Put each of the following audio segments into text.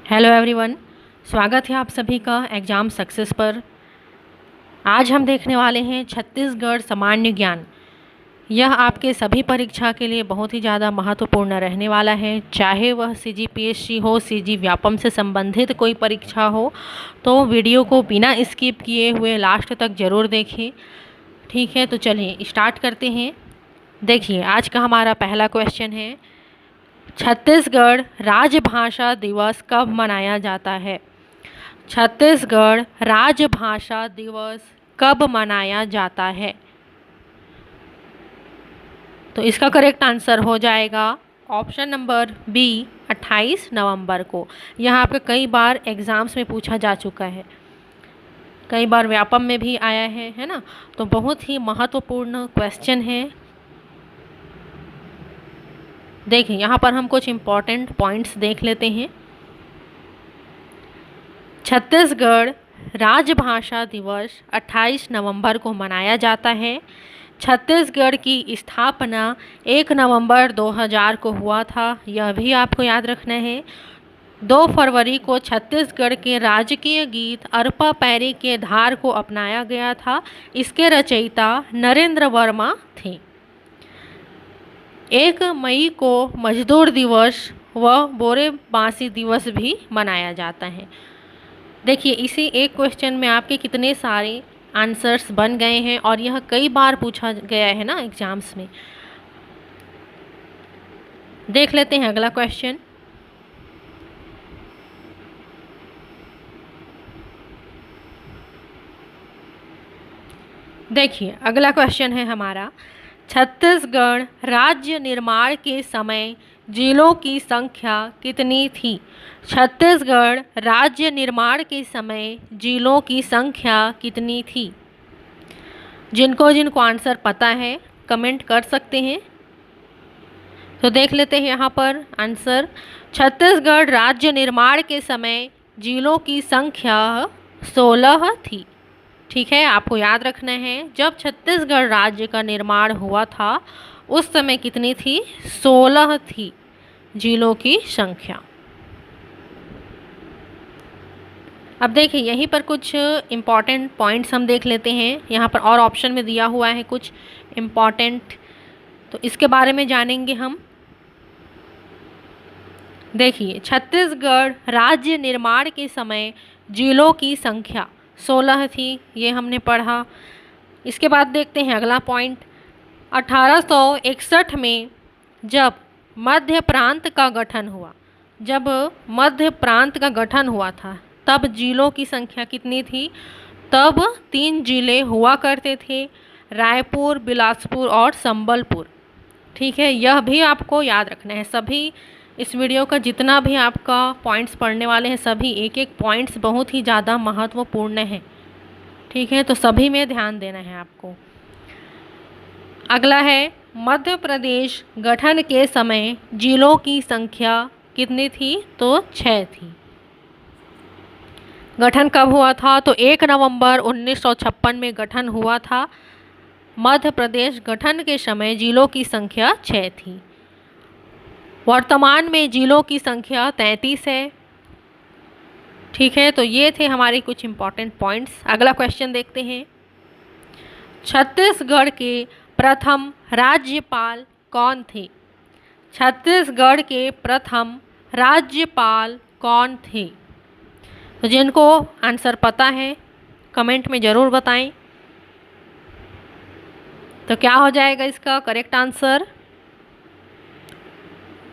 Hello everyone, स्वागत है आप सभी का एग्ज़ाम सक्सेस पर। आज हम देखने वाले हैं छत्तीसगढ़ सामान्य ज्ञान। यह आपके सभी परीक्षा के लिए बहुत ही ज़्यादा महत्वपूर्ण रहने वाला है, चाहे वह सीजीपीएससी हो, सीजी व्यापम से संबंधित कोई परीक्षा हो। तो वीडियो को बिना स्किप किए हुए लास्ट तक ज़रूर देखें। ठीक है, तो चलिए स्टार्ट करते हैं। देखिए, आज का हमारा पहला क्वेश्चन है, छत्तीसगढ़ राजभाषा दिवस कब मनाया जाता है? छत्तीसगढ़ राजभाषा दिवस कब मनाया जाता है? तो इसका करेक्ट आंसर हो जाएगा ऑप्शन नंबर बी, 28 नवंबर को। यह आपके कई बार एग्ज़ाम्स में पूछा जा चुका है, कई बार व्यापम में भी आया है ना। तो बहुत ही महत्वपूर्ण क्वेश्चन है। देखिए, यहाँ पर हम कुछ इम्पॉर्टेंट पॉइंट्स देख लेते हैं। छत्तीसगढ़ राजभाषा दिवस 28 नवंबर को मनाया जाता है। छत्तीसगढ़ की स्थापना 1 नवंबर 2000 को हुआ था, यह भी आपको याद रखना है। 2 फरवरी को छत्तीसगढ़ के राजकीय गीत अरपा पैरी के धार को अपनाया गया था। इसके रचयिता नरेंद्र वर्मा थे। 1 मई को मजदूर दिवस व बोरे बांसी दिवस भी मनाया जाता है। देखिए, इसी एक क्वेश्चन में आपके कितने सारे आंसर्स बन गए हैं और यह कई बार पूछा गया है ना एग्जाम्स में। देख लेते हैं अगला क्वेश्चन। देखिए, अगला क्वेश्चन है हमारा, छत्तीसगढ़ राज्य निर्माण के समय जिलों की संख्या कितनी थी? छत्तीसगढ़ राज्य निर्माण के समय जिलों की संख्या कितनी थी? जिनको जिनको आंसर पता है कमेंट कर सकते हैं। तो देख लेते हैं यहाँ पर आंसर। छत्तीसगढ़ राज्य निर्माण के समय जिलों की संख्या 16 थी। ठीक है, आपको याद रखना है, जब छत्तीसगढ़ राज्य का निर्माण हुआ था उस समय कितनी थी? 16 थी जिलों की संख्या। अब देखिए, यहीं पर कुछ इम्पॉर्टेंट पॉइंट्स हम देख लेते हैं। यहाँ पर और ऑप्शन में दिया हुआ है कुछ इम्पॉर्टेंट, तो इसके बारे में जानेंगे हम। देखिए, छत्तीसगढ़ राज्य निर्माण के समय जिलों की संख्या 16 थी, ये हमने पढ़ा। इसके बाद देखते हैं अगला पॉइंट। 1861 में जब मध्य प्रांत का गठन हुआ, जब मध्य प्रांत का गठन हुआ था तब जिलों की संख्या कितनी थी? तब 3 जिले हुआ करते थे, रायपुर, बिलासपुर और संबलपुर। ठीक है, यह भी आपको याद रखना है। सभी इस वीडियो का जितना भी आपका पॉइंट्स पढ़ने वाले हैं, सभी एक एक पॉइंट्स बहुत ही ज़्यादा महत्वपूर्ण हैं। ठीक है, तो सभी में ध्यान देना है आपको। अगला है, मध्य प्रदेश गठन के समय जिलों की संख्या कितनी थी? तो 6 थी। गठन कब हुआ था? तो 1 नवंबर 1956 में गठन हुआ था। मध्य प्रदेश गठन के समय जिलों की संख्या 6 थी। वर्तमान में जिलों की संख्या 33 है। ठीक है, तो ये थे हमारे कुछ इम्पॉर्टेंट पॉइंट्स। अगला क्वेश्चन देखते हैं। छत्तीसगढ़ के प्रथम राज्यपाल कौन थे? छत्तीसगढ़ के प्रथम राज्यपाल कौन थे? तो जिनको आंसर पता है कमेंट में ज़रूर बताएं। तो क्या हो जाएगा इसका करेक्ट आंसर?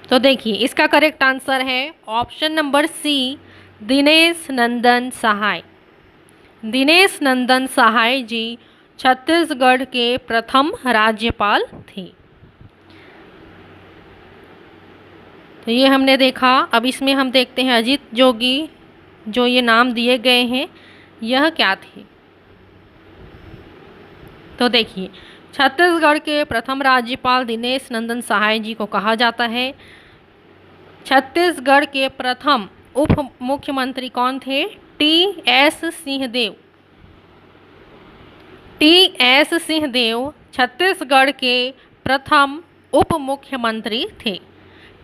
तो देखिए, इसका करेक्ट आंसर है ऑप्शन नंबर सी, दिनेश नंदन सहाय। दिनेश नंदन सहाय जी छत्तीसगढ़ के प्रथम राज्यपाल थे। तो ये हमने देखा। अब इसमें हम देखते हैं अजीत जोगी, जो ये नाम दिए गए हैं यह क्या थे? तो देखिए, छत्तीसगढ़ के प्रथम राज्यपाल दिनेश नंदन सहाय जी को कहा जाता है। छत्तीसगढ़ के प्रथम उप मुख्यमंत्री कौन थे? टी.एस. सिंहदेव। टी.एस. सिंहदेव छत्तीसगढ़ के प्रथम उप मुख्यमंत्री थे।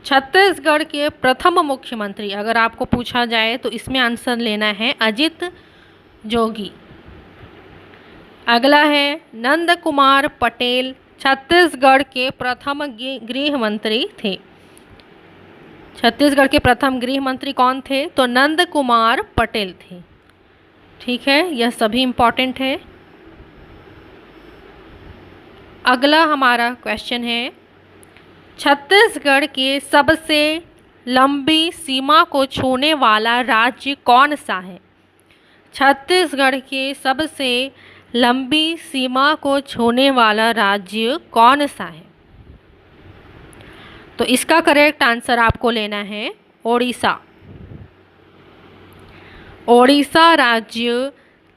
छत्तीसगढ़ के प्रथम मुख्यमंत्री अगर आपको पूछा जाए तो इसमें आंसर लेना है अजित जोगी। अगला है नंद कुमार पटेल छत्तीसगढ़ के प्रथम गृह मंत्री थे। छत्तीसगढ़ के प्रथम गृह मंत्री कौन थे? तो नंद कुमार पटेल थे। ठीक है, यह सभी इम्पॉर्टेंट है। अगला हमारा क्वेश्चन है छत्तीसगढ़ के सबसे लंबी सीमा को छूने वाला राज्य कौन सा है? छत्तीसगढ़ के सबसे लंबी सीमा को छूने वाला राज्य कौन सा है? तो इसका करेक्ट आंसर आपको लेना है ओडिशा। ओडिशा राज्य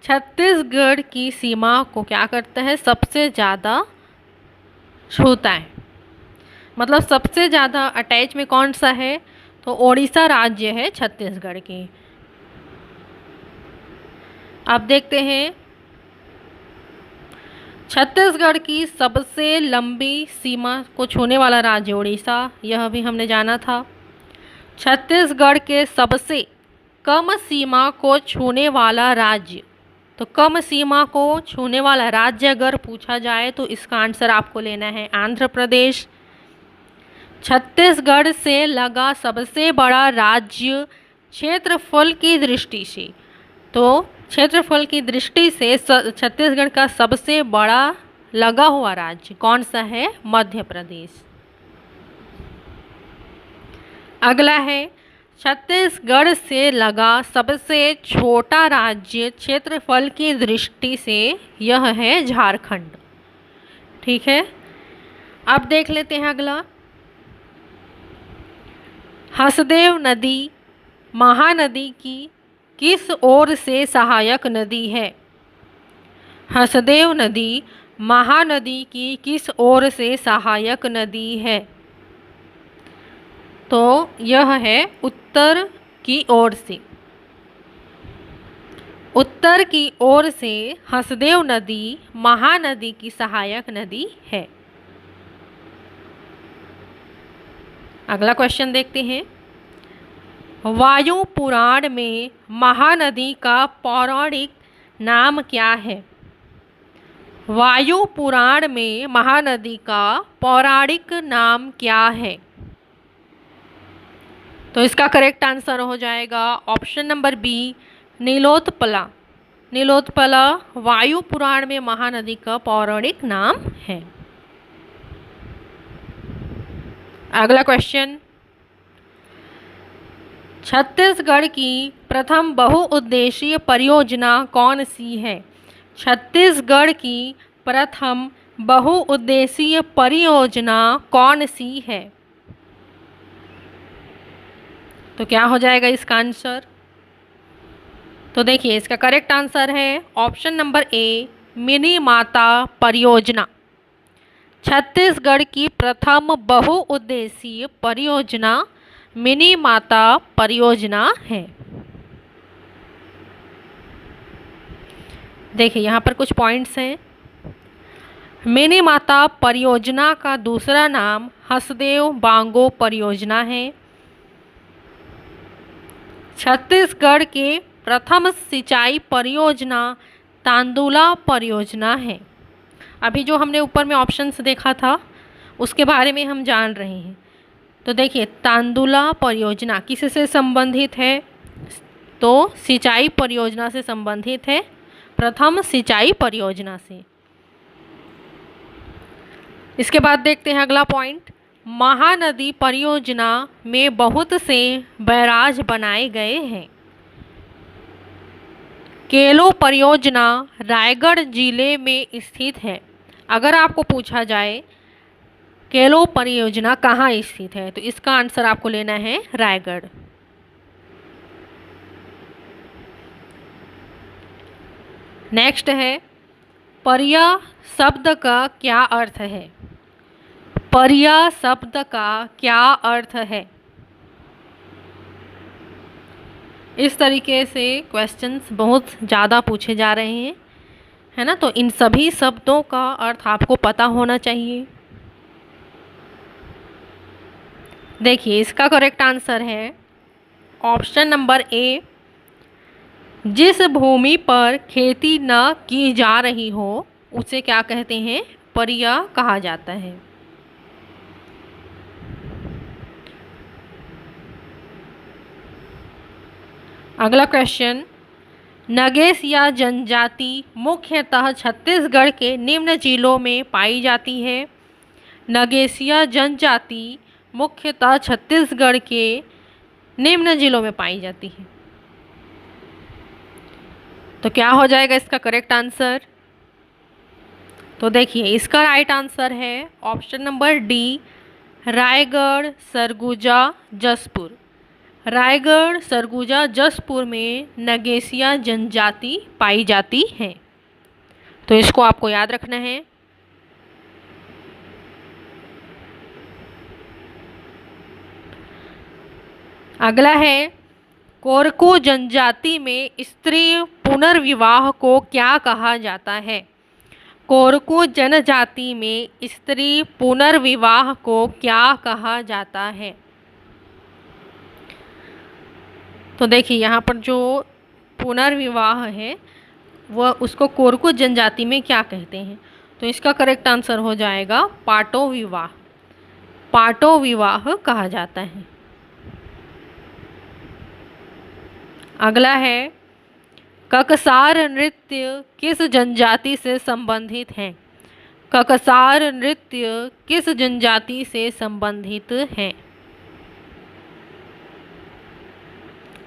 छत्तीसगढ़ की सीमा को क्या करता है? सबसे ज़्यादा छूता है। मतलब सबसे ज़्यादा अटैच में कौन सा है? तो ओडिशा राज्य है छत्तीसगढ़ के। अब देखते हैं छत्तीसगढ़ की सबसे लंबी सीमा को छूने वाला राज्य ओडिशा, यह भी हमने जाना था। छत्तीसगढ़ के सबसे कम सीमा को छूने वाला राज्य, तो कम सीमा को छूने वाला राज्य अगर पूछा जाए तो इसका आंसर आपको लेना है आंध्र प्रदेश। छत्तीसगढ़ से लगा सबसे बड़ा राज्य क्षेत्रफल की दृष्टि से, तो क्षेत्रफल की दृष्टि से छत्तीसगढ़ का सबसे बड़ा लगा हुआ राज्य कौन सा है? मध्य प्रदेश। अगला है छत्तीसगढ़ से लगा सबसे छोटा राज्य क्षेत्रफल की दृष्टि से, यह है झारखंड। ठीक है, अब देख लेते हैं अगला। हसदेव नदी महानदी की किस ओर से सहायक नदी है? हसदेव नदी महानदी की किस ओर से सहायक नदी है? तो यह है उत्तर की ओर से। उत्तर की ओर से हसदेव नदी महानदी की सहायक नदी है। अगला क्वेश्चन देखते हैं। वायु पुराण में महानदी का पौराणिक नाम क्या है? वायु पुराण में महानदी का पौराणिक नाम क्या है? तो इसका करेक्ट आंसर हो जाएगा option number B, Nilotpala. Nilotpala वायु पुराण में महानदी का पौराणिक नाम है। अगला क्वेश्चन, छत्तीसगढ़ की प्रथम बहुउद्देशीय परियोजना कौन सी है? छत्तीसगढ़ की प्रथम बहुउद्देशीय परियोजना कौन सी है? तो क्या हो जाएगा इसका आंसर? तो देखिए इसका करेक्ट आंसर है ऑप्शन नंबर ए, मिनी माता परियोजना। छत्तीसगढ़ की प्रथम बहुउद्देशीय परियोजना मिनी माता परियोजना है। देखिए यहाँ पर कुछ पॉइंट्स हैं। मिनी माता परियोजना का दूसरा नाम हसदेव बांगो परियोजना है। छत्तीसगढ़ के प्रथम सिंचाई परियोजना तांदुला परियोजना है। अभी जो हमने ऊपर में ऑप्शंस देखा था उसके बारे में हम जान रहे हैं। तो देखिए तांदुला परियोजना किससे संबंधित है? तो सिंचाई परियोजना से संबंधित है, प्रथम सिंचाई परियोजना से। इसके बाद देखते हैं अगला पॉइंट। महानदी परियोजना में बहुत से बैराज बनाए गए हैं। केलो परियोजना रायगढ़ जिले में स्थित है। अगर आपको पूछा जाए केलो परियोजना कहाँ स्थित है तो इसका आंसर आपको लेना है रायगढ़। नेक्स्ट है, परिया शब्द का क्या अर्थ है? परिया शब्द का क्या अर्थ है? इस तरीके से क्वेश्चंस बहुत ज़्यादा पूछे जा रहे हैं, है ना। तो इन सभी शब्दों का अर्थ आपको पता होना चाहिए। देखिए इसका करेक्ट आंसर है ऑप्शन नंबर ए, जिस भूमि पर खेती न की जा रही हो उसे क्या कहते हैं, पर्या कहा जाता है। अगला क्वेश्चन, नगेशिया जनजाति मुख्यतः छत्तीसगढ़ के निम्न जिलों में पाई जाती है। नगेशिया जनजाति मुख्यतः छत्तीसगढ़ के निम्न जिलों में पाई जाती है। तो क्या हो जाएगा इसका करेक्ट आंसर? तो देखिए इसका राइट आंसर है option number D, Raigarh, Surguja, Jashpur. Raigarh, Surguja, Jashpur में नगेशिया जनजाति पाई जाती है। तो इसको आपको याद रखना है। अगला है, कोरकू जनजाति में स्त्री पुनर्विवाह को क्या कहा जाता है? कोरकू जनजाति में स्त्री पुनर्विवाह को क्या कहा जाता है? तो देखिए यहाँ पर जो पुनर्विवाह है वह उसको कोरकू जनजाति में क्या कहते हैं? तो इसका करेक्ट आंसर हो जाएगा पाटो विवाह। पाटो विवाह कहा जाता है। अगला है, ककसार नृत्य किस जनजाति से संबंधित है? ककसार नृत्य किस जनजाति से संबंधित है?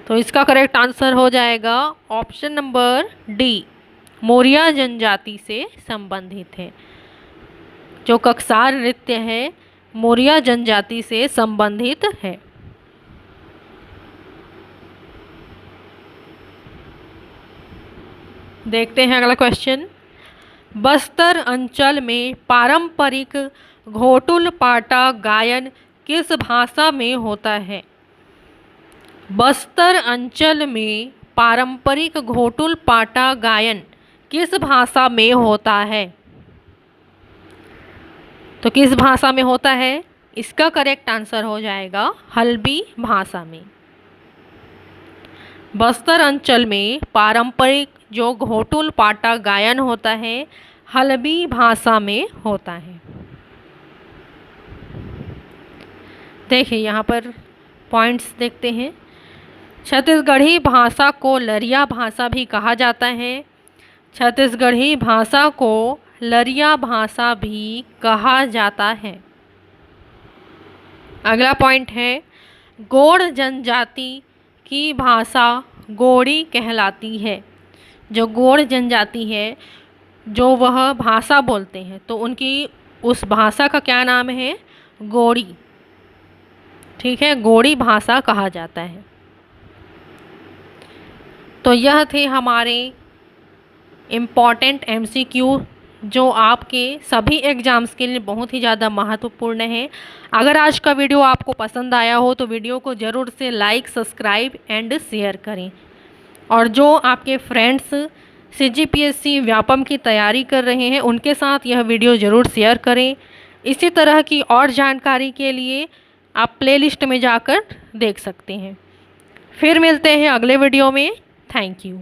तो इसका करेक्ट आंसर हो जाएगा ऑप्शन नंबर डी, मोरिया जनजाति से संबंधित है। जो ककसार नृत्य है मोरिया जनजाति से संबंधित है। देखते हैं अगला क्वेश्चन, बस्तर अंचल में पारंपरिक घोटुल पाटा गायन किस भाषा में होता है? बस्तर अंचल में पारंपरिक घोटुल पाटा गायन किस भाषा में होता है? तो किस भाषा में होता है? इसका करेक्ट आंसर हो जाएगा हल्बी भाषा में। बस्तर अंचल में पारंपरिक जो घोटुल पाटा गायन होता है हल्बी भाषा में होता है। देखिए यहाँ पर पॉइंट्स देखते हैं। छत्तीसगढ़ी भाषा को लरिया भाषा भी कहा जाता है। छत्तीसगढ़ी भाषा को लरिया भाषा भी कहा जाता है। अगला पॉइंट है, गोंड जनजाति की भाषा गोड़ी कहलाती है। जो गोंड जनजाति है जो वह भाषा बोलते हैं तो उनकी उस भाषा का क्या नाम है? गोड़ी। ठीक है, गोड़ी भाषा कहा जाता है। तो यह थे हमारे इम्पॉर्टेंट MCQ जो आपके सभी एग्ज़ाम्स के लिए बहुत ही ज़्यादा महत्वपूर्ण है। अगर आज का वीडियो आपको पसंद आया हो तो वीडियो को ज़रूर से लाइक, सब्सक्राइब एंड शेयर करें। और जो आपके फ्रेंड्स CGPSC व्यापम की तैयारी कर रहे हैं उनके साथ यह वीडियो ज़रूर शेयर करें। इसी तरह की और जानकारी के लिए आप प्लेलिस्ट में जाकर देख सकते हैं। फिर मिलते हैं अगले वीडियो में। Thank you.